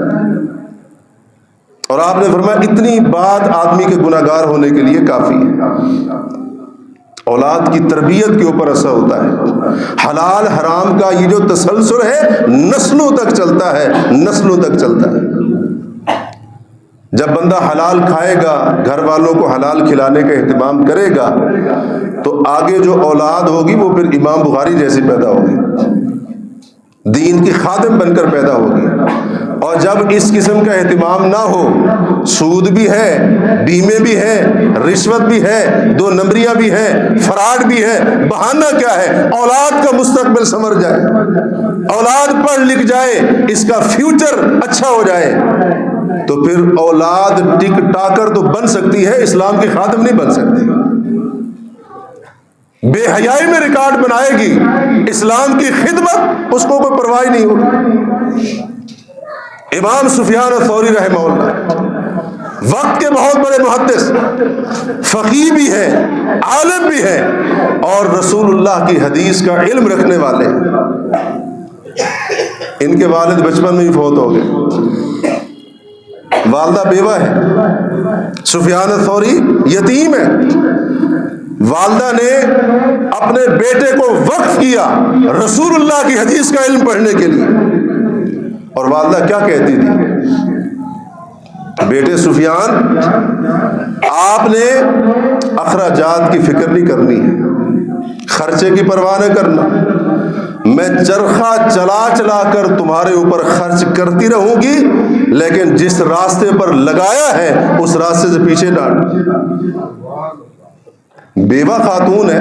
اور آپ نے فرمایا اتنی بات آدمی کے گناہ گار ہونے کے لیے کافی ہے۔ اولاد کی تربیت کے اوپر اثر ہوتا ہے۔ حلال حرام کا یہ جو تسلسل ہے نسلوں تک چلتا ہے، نسلوں تک چلتا ہے۔ جب بندہ حلال کھائے گا، گھر والوں کو حلال کھلانے کا اہتمام کرے گا، تو آگے جو اولاد ہوگی وہ پھر امام بخاری جیسی پیدا ہوگی، دین کی خادم بن کر پیدا ہوگی۔ اور جب اس قسم کا اہتمام نہ ہو، سود بھی ہے، بیمے بھی ہیں، رشوت بھی ہے، دو نمبریاں بھی ہیں، فراڈ بھی ہے، بہانہ کیا ہے؟ اولاد کا مستقبل سنور جائے، اولاد پڑھ لکھ جائے، اس کا فیوچر اچھا ہو جائے، تو پھر اولاد ٹک ٹاکر تو بن سکتی ہے، اسلام کی خادم نہیں بن سکتی۔ بے حیائی میں ریکارڈ بنائے گی، اسلام کی خدمت اس کو کوئی پرواہ نہیں ہوگی۔ امام سفیان الثوری رحمہ اللہ وقت کے بہت بڑے محدث، فقیہ بھی ہیں، عالم بھی ہیں، اور رسول اللہ کی حدیث کا علم رکھنے والے۔ ان کے والد بچپن میں ہی فوت ہو گئے، والدہ بیوہ ہے، سفیان الثوری یتیم ہے۔ والدہ نے اپنے بیٹے کو وقف کیا رسول اللہ کی حدیث کا علم پڑھنے کے لیے، اور والدہ کیا کہتی تھی؟ بیٹے سفیان، آپ نے اخراجات کی فکر نہیں کرنی، خرچے کی پرواہ نہ کرنا، میں چرخہ چلا چلا کر تمہارے اوپر خرچ کرتی رہوں گی، لیکن جس راستے پر لگایا ہے اس راستے سے پیچھے نہ ہٹنا۔ بیوہ خاتون ہے،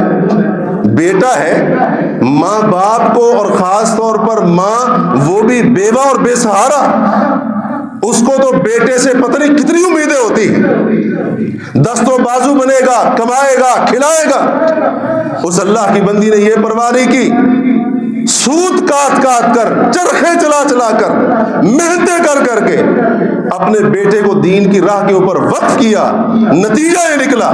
بیٹا ہے، ماں باپ کو، اور خاص طور پر ماں وہ بھی بیوہ اور بے سہارا، اس کو تو بیٹے سے پتہ نہیں کتنی امیدیں ہوتی ہیں، دست و بازو بنے گا، کمائے گا، کھلائے گا۔ اس اللہ کی بندی نے یہ پرواہ نہیں کی، سود کاٹ کاٹ کر، چرخے چلا چلا کر، محنتیں کر کر کے اپنے بیٹے کو دین کی راہ کے اوپر وقف کیا۔ نتیجہ یہ نکلا،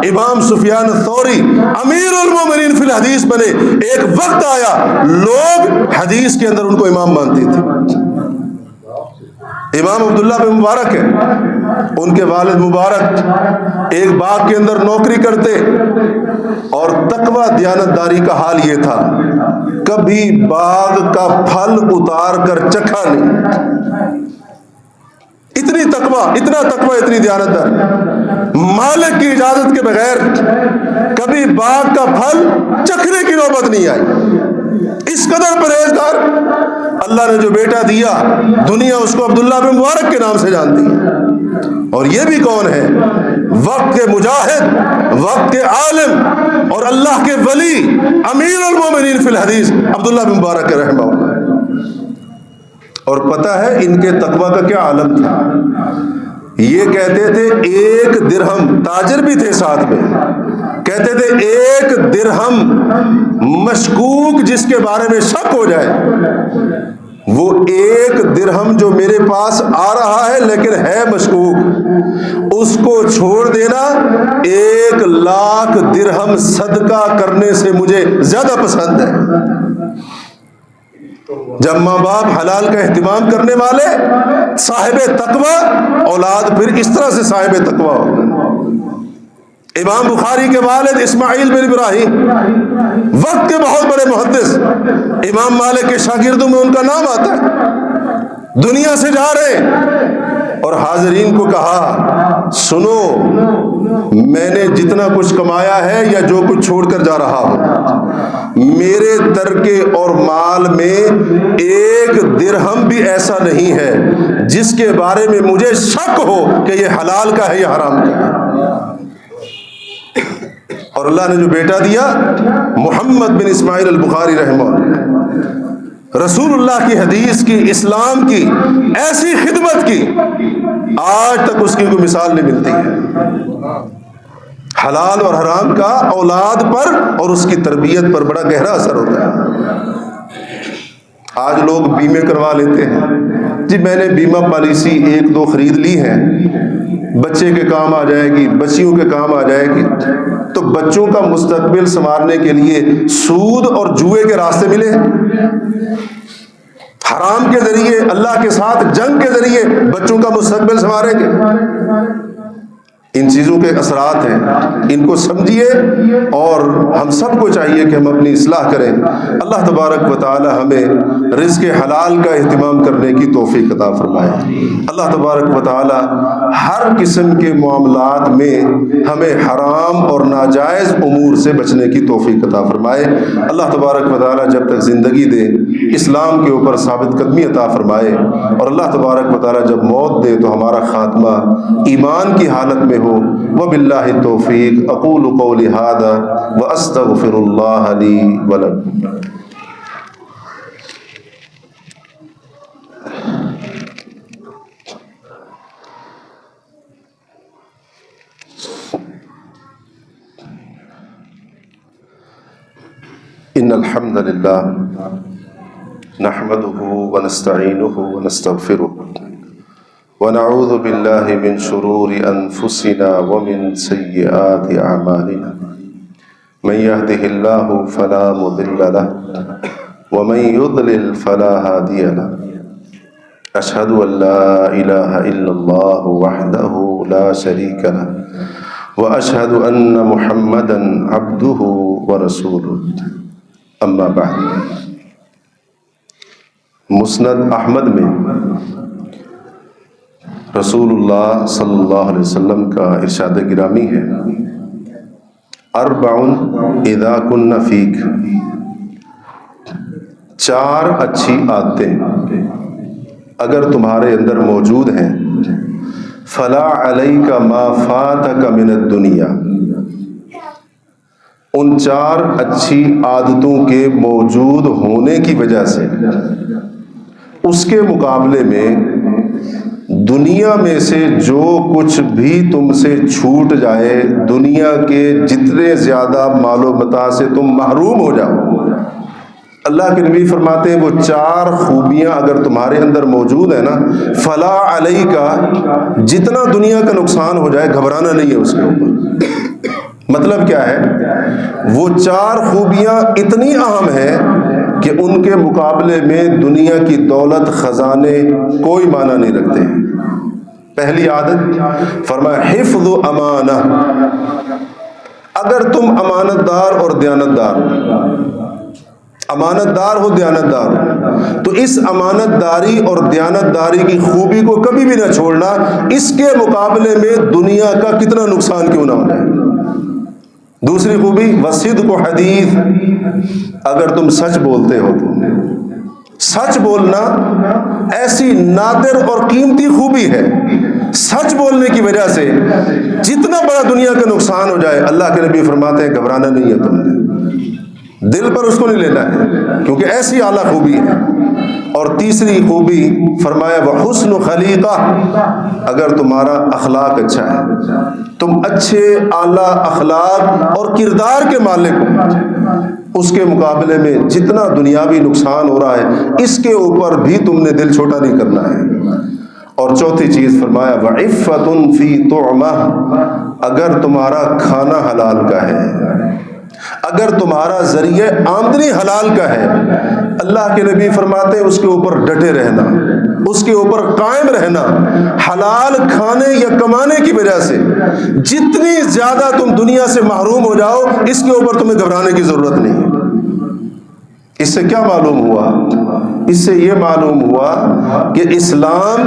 امام سفیان الثوری امیر المومنین فی الحدیث بنے۔ ایک وقت آیا لوگ حدیث کے اندر ان کو امام مانتے تھے۔ امام عبداللہ بن مبارک ہے، ان کے والد مبارک ایک باغ کے اندر نوکری کرتے، اور تقوی دیانتداری کا حال یہ تھا، کبھی باغ کا پھل اتار کر چکھا نہیں۔ اتنی تقوی، اتنا تقوی، اتنی دیانتداری، مالک کی اجازت کے بغیر کبھی باغ کا پھل چکھنے کی نوبت نہیں آئی۔ اس قدر پرہیزگار، اللہ نے جو بیٹا دیا، دنیا اس کو عبداللہ بن مبارک کے نام سے جانتی ہے۔ اور یہ بھی کون ہے؟ وقت کے مجاہد، وقت کے عالم، اور اللہ کے ولی، امیر المومنین فی الحدیث عبداللہ بن مبارک رحمہ اللہ۔ اور پتہ ہے ان کے تقوی کا کیا عالم تھا؟ یہ کہتے تھے ایک درہم، تاجر بھی تھے ساتھ میں، کہتے تھے ایک درہم مشکوک جس کے بارے میں شک ہو جائے، وہ ایک درہم جو میرے پاس آ رہا ہے لیکن ہے مشکوک، اس کو چھوڑ دینا 1,00,000 درہم صدقہ کرنے سے مجھے زیادہ پسند ہے۔ جب ماں باپ حلال کا اہتمام کرنے والے، صاحب تقوی، اولاد پھر اس طرح سے صاحب تقوی ہوگا۔ امام بخاری کے والد اسماعیل بن ابراہیم وقت کے بہت بڑے محدث، امام مالک کے شاگردوں میں ان کا نام آتا ہے، دنیا سے جا رہے، اور حاضرین کو کہا سنو، میں نے جتنا کچھ کمایا ہے یا جو کچھ چھوڑ کر جا رہا ہوں، میرے ترکے اور مال میں 1 درہم بھی ایسا نہیں ہے جس کے بارے میں مجھے شک ہو کہ یہ حلال کا ہے یا حرام کا ہے۔ اور اللہ نے جو بیٹا دیا، محمد بن اسماعیل البخاری رحمہ اللہ، رسول اللہ کی حدیث کی، اسلام کی ایسی خدمت کی، آج تک اس کی کوئی مثال نہیں ملتی ہے۔ حلال اور حرام کا اولاد پر اور اس کی تربیت پر بڑا گہرا اثر ہوتا ہے۔ آج لوگ بیمے کروا لیتے ہیں، جی میں نے بیمہ پالیسی 1-2 خرید لی ہیں، بچے کے کام آ جائے گی، بچیوں کے کام آ جائے گی۔ تو بچوں کا مستقبل سنوارنے کے لیے سود اور جوئے کے راستے ملے ہیں، حرام کے ذریعے، اللہ کے ساتھ جنگ کے ذریعے بچوں کا مستقبل سنواریں گے۔ ان چیزوں کے اثرات ہیں، ان کو سمجھیے، اور ہم سب کو چاہیے کہ ہم اپنی اصلاح کریں۔ اللہ تبارک و تعالی ہمیں رزق حلال کا اہتمام کرنے کی توفیق عطا فرمائے۔ اللہ تبارک و تعالی ہر قسم کے معاملات میں ہمیں حرام اور ناجائز امور سے بچنے کی توفیق عطا فرمائے۔ اللہ تبارک و تعالی جب تک زندگی دے اسلام کے اوپر ثابت قدمی عطا فرمائے، اور اللہ تبارک و تعالی جب موت دے تو ہمارا خاتمہ ایمان کی حالت میں ہو۔ وباللہ التوفیق، اقول قولی ھذا واستغفر اللہ لی ولکم۔ ان الحمد للہ نحمده ونستعینه ونستغفره ونعوذ باللہ من شرور انفسنا ومن سیئات اعمالنا، من يهده اللہ فلا مضل له ومن يضلل فلا هادی له، اشہد ان لا الہ الا اللہ وحدہ لا شریک له واشہد ان محمدا عبدہ ورسولہ، اما بعد۔ مسند احمد میں رسول اللہ صلی اللہ علیہ وسلم کا ارشاد گرامی ہے، اربع اذا کن فیک، 4 اچھی عادتیں اگر تمہارے اندر موجود ہیں، فلا علیک ما فاتک من الدنیا، ان 4 اچھی عادتوں کے موجود ہونے کی وجہ سے اس کے مقابلے میں دنیا میں سے جو کچھ بھی تم سے چھوٹ جائے، دنیا کے جتنے زیادہ مال و متاع سے تم محروم ہو جاؤ، اللہ کے نبی فرماتے ہیں وہ 4 خوبیاں اگر تمہارے اندر موجود ہیں نا، فلا علیکا، جتنا دنیا کا نقصان ہو جائے گھبرانا نہیں ہے اس کے اوپر۔ مطلب کیا ہے؟ وہ 4 خوبیاں اتنی اہم ہیں کہ ان کے مقابلے میں دنیا کی دولت، خزانے کوئی معنی نہیں رکھتے ہیں۔ پہلی عادت فرمایا حفظ امانہ، اگر تم امانت دار اور دیانتدار، امانت دار ہو، دیانتدار، تو اس امانت داری اور دیانت داری کی خوبی کو کبھی بھی نہ چھوڑنا، اس کے مقابلے میں دنیا کا کتنا نقصان کیوں نہ ہو جائے۔ دوسری خوبی وصدق حدیث، اگر تم سچ بولتے ہو تو سچ بولنا ایسی نادر اور قیمتی خوبی ہے، سچ بولنے کی وجہ سے جتنا بڑا دنیا کا نقصان ہو جائے، اللہ کے نبی فرماتے ہیں گھبرانا نہیں ہے، تم نے دل پر اس کو نہیں لینا ہے، کیونکہ ایسی اعلیٰ خوبی ہے۔ اور تیسری خوبی فرمایا وحسن خلیقہ، اگر تمہارا اخلاق اچھا ہے، تم اچھے اعلیٰ اخلاق اور کردار کے مالک ہو، اس کے مقابلے میں جتنا دنیاوی نقصان ہو رہا ہے اس کے اوپر بھی تم نے دل چھوٹا نہیں کرنا ہے۔ اور چوتھی چیز فرمایا وعفۃ فی طعمہ، اگر تمہارا کھانا حلال کا ہے، اگر تمہارا ذریعہ آمدنی حلال کا ہے، اللہ کے نبی فرماتے ہیں اس کے اوپر ڈٹے رہنا، اس کے اوپر قائم رہنا۔ حلال کھانے یا کمانے کی وجہ سے جتنی زیادہ تم دنیا سے محروم ہو جاؤ، اس کے اوپر تمہیں گھبرانے کی ضرورت نہیں ہے۔ اس سے کیا معلوم ہوا؟ اس سے یہ معلوم ہوا کہ اسلام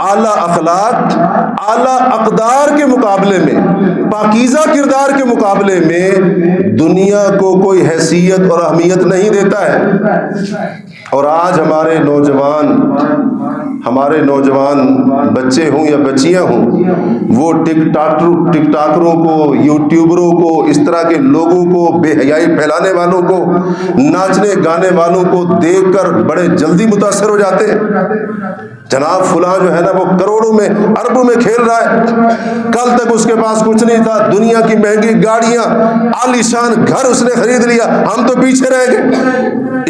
اعلیٰ اخلاق، اعلیٰ اقدار کے مقابلے میں، پاکیزہ کردار کے مقابلے میں دنیا کو کوئی حیثیت اور اہمیت نہیں دیتا ہے۔ اور آج ہمارے نوجوان بچے ہوں یا بچیاں ہوں، وہ ٹک ٹاکروں کو، یوٹیوبروں کو، اس طرح کے لوگوں کو، بے حیائی پھیلانے والوں کو، ناچنے گانے والوں کو دیکھ کر بڑے جلدی متاثر ہو جاتے ہیں۔ جناب فلاں جو ہے نا وہ کروڑوں میں، اربوں میں کھیل رہا ہے، کل تک اس کے پاس کچھ نہیں تھا، دنیا کی مہنگی گاڑیاں، عالی شان گھر اس نے خرید لیا، ہم تو پیچھے رہ گئے۔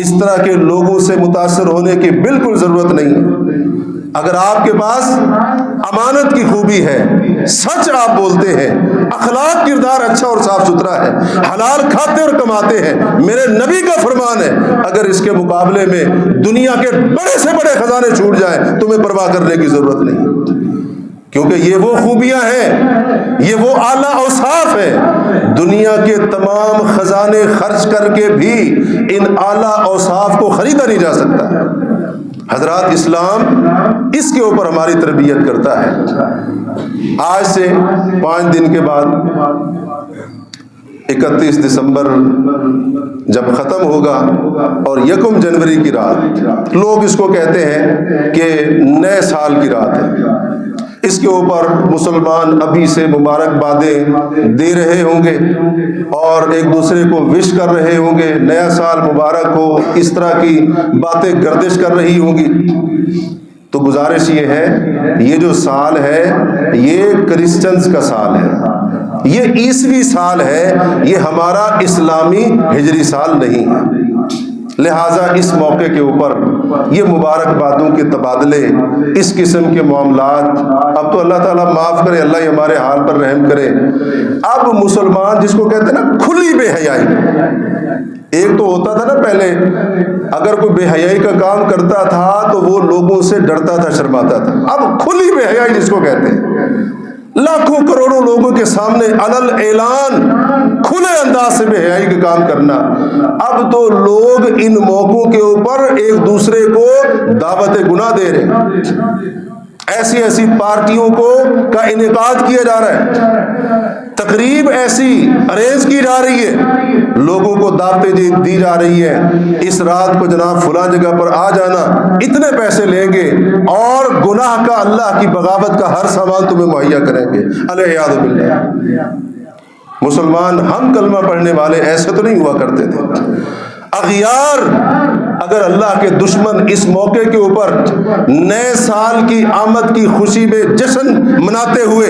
اس طرح کے لوگوں سے متاثر ہونے کی بالکل ضرورت نہیں۔ اگر آپ کے پاس امانت کی خوبی ہے، سچ آپ بولتے ہیں، اخلاق کردار اچھا اور صاف ستھرا ہے، حلال کھاتے اور کماتے ہیں، میرے نبی کا فرمان ہے اگر اس کے مقابلے میں دنیا کے بڑے سے بڑے خزانے چھوٹ جائیں تمہیں پرواہ کرنے کی ضرورت نہیں۔ کیونکہ یہ وہ خوبیاں ہیں، یہ وہ اعلیٰ اوصاف ہیں، دنیا کے تمام خزانے خرچ کر کے بھی ان اعلیٰ اوصاف کو خریدا نہیں جا سکتا۔ حضرات، اسلام اس کے اوپر ہماری تربیت کرتا ہے۔ آج سے 5 دن کے بعد 31 دسمبر جب ختم ہوگا اور 1 جنوری کی رات، لوگ اس کو کہتے ہیں کہ نئے سال کی رات ہے، اس کے اوپر مسلمان ابھی سے مبارکبادیں دے رہے ہوں گے اور ایک دوسرے کو وش کر رہے ہوں گے، نیا سال مبارک ہو، اس طرح کی باتیں گردش کر رہی ہوں گی۔ تو گزارش یہ ہے، یہ جو سال ہے یہ کرسچنز کا سال ہے، یہ عیسوی سال ہے، یہ ہمارا اسلامی ہجری سال نہیں ہے۔ لہٰذا اس موقع کے اوپر یہ مبارکبادوں کے تبادلے، اس قسم کے معاملات، اب تو اللہ تعالیٰ معاف کرے، اللہ ہی ہمارے حال پر رحم کرے۔ اب مسلمان جس کو کہتے ہیں نا کھلی بے حیائی، ایک تو ہوتا تھا نا پہلے اگر کوئی بے حیائی کا کام کرتا تھا تو وہ لوگوں سے ڈرتا تھا، شرماتا تھا، اب کھلی بے حیائی جس کو کہتے ہیں، لاکھوں کروڑوں لوگوں کے سامنے علل اعلان کھلے انداز سے بے حیائی کا کام کرنا۔ اب تو لوگ ان موقعوں کے اوپر ایک دوسرے کو دعوت گناہ دے رہے ہیں، ایسی ایسی پارٹیوں کا انعقاد کیا جا رہا ہے، تقریب ایسی ارینج کی جا رہی ہے، لوگوں کو دعوتیں دی جا رہی ہیں، اس رات کو جناب فلاں جگہ پر آ جانا، اتنے پیسے لیں گے اور گناہ کا، اللہ کی بغاوت کا ہر سامان تمہیں مہیا کریں گے، العیاذ باللہ۔ مسلمان ہم کلمہ پڑھنے والے ایسے تو نہیں ہوا کرتے تھے، اغیار اگر اللہ کے دشمن اس موقع کے اوپر نئے سال کی آمد کی خوشی میں جشن مناتے ہوئے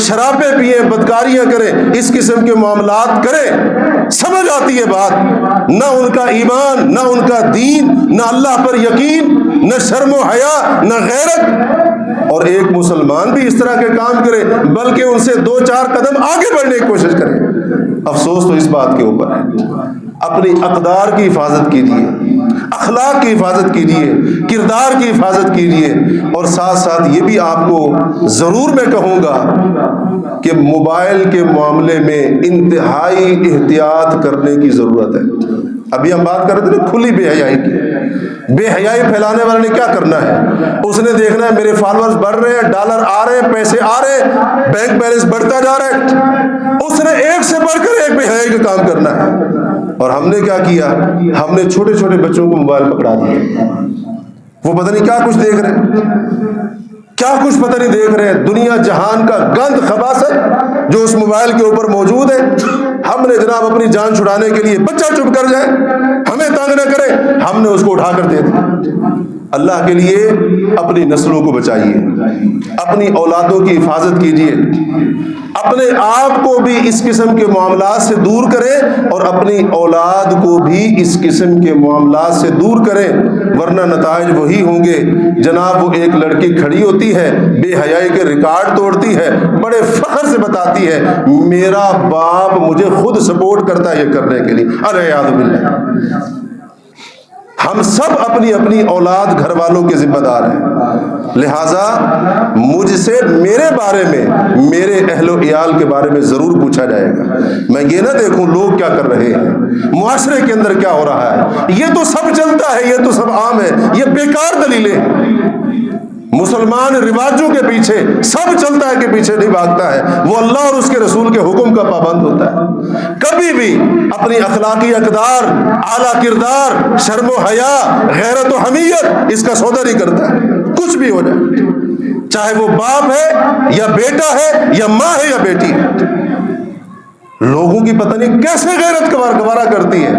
شرابیں پئیں، بدکاریاں کریں، اس قسم کے معاملات کریں، سمجھ آتی ہے بات، نہ ان کا ایمان، نہ ان کا دین، نہ اللہ پر یقین، نہ شرم و حیا، نہ غیرت، اور ایک مسلمان بھی اس طرح کے کام کرے بلکہ ان سے 2-4 قدم آگے بڑھنے کی کوشش کرے۔ افسوس تو اس بات کے اوپر ہے۔ اپنی اقدار کی حفاظت کیجیے، اخلاق کی حفاظت کیجیے، کردار کی حفاظت کیجیے، اور ساتھ ساتھ یہ بھی آپ کو ضرور میں کہوں گا کہ موبائل کے معاملے میں انتہائی احتیاط کرنے کی ضرورت ہے۔ ابھی ہم بات کر رہے تھے نا کھلی بے حیائی کی، بے حیائی پھیلانے والے نے کیا کرنا ہے، اس نے دیکھنا ہے میرے فالوورز بڑھ رہے ہیں، ڈالر آ رہے ہیں، پیسے آ رہے ہیں، بینک بیلنس بڑھتا جا رہا ہے، اس نے ایک سے بڑھ کر ایک بے حیائی کا کام کرنا ہے۔ اور ہم نے کیا کیا، ہم نے چھوٹے چھوٹے بچوں کو موبائل پکڑا دیا، وہ پتہ نہیں کیا کچھ دیکھ رہے ہیں، کیا کچھ پتہ نہیں دیکھ رہے ہیں، دنیا جہان کا گند خباثت جو اس موبائل کے اوپر موجود ہے۔ ہم نے جناب اپنی جان چھڑانے کے لیے، بچہ چپ کر جائے، ہمیں تنگ نہ کرے، ہم نے اس کو اٹھا کر دے دیا۔ اللہ کے لیے اپنی نسلوں کو بچائیے، اپنی اولادوں کی حفاظت کیجیے، اپنے آپ کو بھی اس قسم کے معاملات سے دور کریں اور اپنی اولاد کو بھی اس قسم کے معاملات سے دور کریں، ورنہ نتائج وہی ہوں گے۔ جناب وہ ایک لڑکی کھڑی ہوتی ہے، بے حیائی کے ریکارڈ توڑتی ہے، بڑے فخر سے بتاتی ہے میرا باپ مجھے خود سپورٹ کرتا ہے یہ کرنے کے لیے، العیاذ باللہ۔ ہم سب اپنی اپنی اولاد گھر والوں کے ذمہ دار ہیں، لہٰذا مجھ سے میرے بارے میں، میرے اہل و عیال کے بارے میں ضرور پوچھا جائے گا۔ میں یہ نہ دیکھوں لوگ کیا کر رہے ہیں، معاشرے کے اندر کیا ہو رہا ہے، یہ تو سب چلتا ہے، یہ تو سب عام ہے، یہ بیکار دلیلیں ہیں۔ مسلمان رواجوں کے پیچھے، سب چلتا ہے کہ پیچھے نہیں بھاگتا ہے، وہ اللہ اور اس کے رسول کے حکم کا پابند ہوتا ہے۔ کبھی بھی اپنی اخلاقی اقدار، اعلیٰ کردار، شرم و حیا، غیرت و حمیت، اس کا سودا نہیں کرتا ہے، کچھ بھی ہو جائے، چاہے وہ باپ ہے یا بیٹا ہے یا ماں ہے یا بیٹی ہے۔ لوگوں کی پتہ نہیں کیسے غیرت گوارا کرتی ہے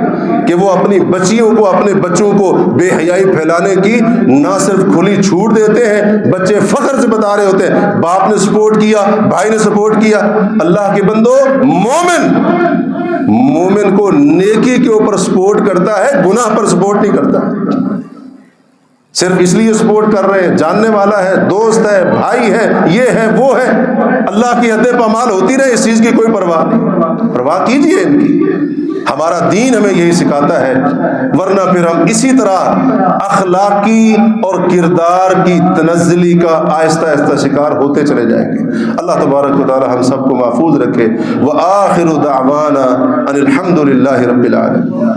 کہ وہ اپنی بچیوں کو، اپنے بچوں کو بے حیائی پھیلانے کی نہ صرف کھلی چھوٹ دیتے ہیں، بچے فخر سے بتا رہے ہوتے ہیں باپ نے سپورٹ کیا، بھائی نے سپورٹ کیا۔ اللہ کے بندو، مومن کو نیکی کے اوپر سپورٹ کرتا ہے، گناہ پر سپورٹ نہیں کرتا۔ صرف اس لیے سپورٹ کر رہے ہیں، جاننے والا ہے، دوست ہے، بھائی ہے، یہ ہے، وہ ہے، اللہ کی حد پامال ہوتی رہے، اس چیز کی کوئی پرواہ نہیں۔ پرواہ کیجئے ان کی، ہمارا دین ہمیں یہی سکھاتا ہے، ورنہ پھر ہم اسی طرح اخلاقی اور کردار کی تنزلی کا آہستہ آہستہ شکار ہوتے چلے جائیں گے۔ اللہ تبارک و تعالی ہم سب کو محفوظ رکھے۔ وآخر دعوانا ان الحمد للہ رب العالمین۔